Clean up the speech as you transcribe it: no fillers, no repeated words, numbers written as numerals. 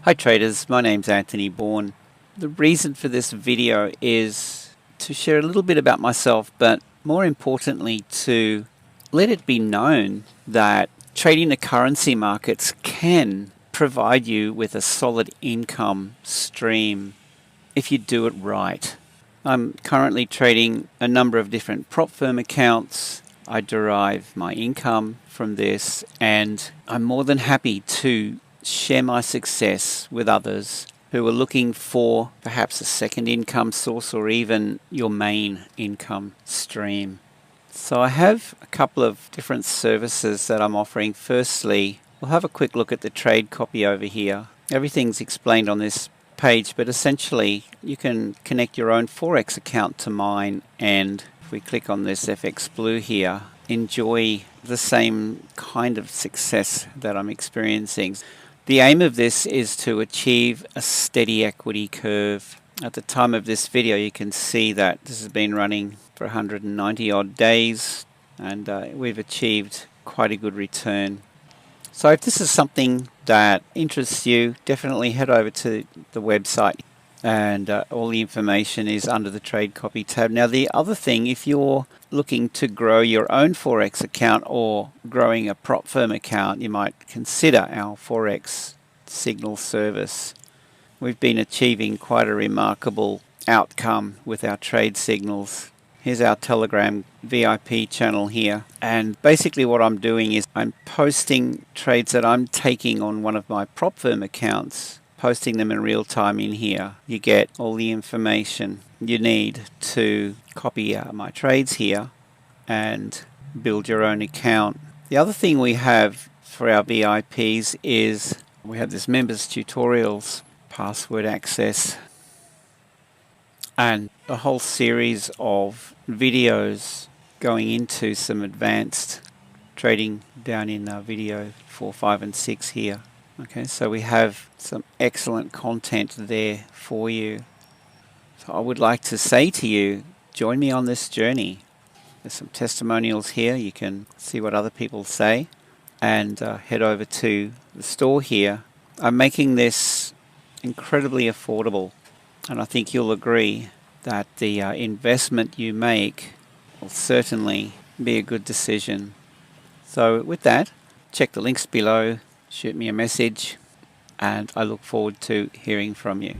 Hi traders, my name's Anthony Bourne. The reason for this video is to share a little bit about myself, but more importantly to let it be known that trading the currency markets can provide you with a solid income stream if you do it right. I'm currently trading a number of different prop firm accounts. I derive my income from this, and I'm more than happy to share my success with others who are looking for perhaps a second income source or even your main income stream. So I have a couple of different services that I'm offering. Firstly, we'll have a quick look at the trade copy over here. Everything's explained on this page, but essentially you can connect your own Forex account to mine, and if we click on this FX Blue here, enjoy the same kind of success that I'm experiencing. The aim of this is to achieve a steady equity curve. At the time of this video you can see that this has been running for 190 odd days, and we've achieved quite a good return. So if this is something that interests you, definitely head over to the website, and all the information is under the trade copy tab. Now the other thing, if you're looking to grow your own Forex account or growing a prop firm account, you might consider our Forex signal service. We've been achieving quite a remarkable outcome with our trade signals. Here's our Telegram VIP channel here, and basically what I'm doing is I'm posting trades that I'm taking on one of my prop firm accounts, posting them in real time in here. You get all the information you need to copy my trades here and build your own account. The other thing we have for our VIPs is we have this members tutorials, password access, and a whole series of videos going into some advanced trading down in video 4, 5 and 6 here. Okay, so we have some excellent content there for you. So I would like to say to you, join me on this journey. There's some testimonials here, you can see what other people say, and head over to the store here. I'm making this incredibly affordable, and I think you'll agree that the investment you make will certainly be a good decision. So with that, check the links below, shoot me a message, and I look forward to hearing from you.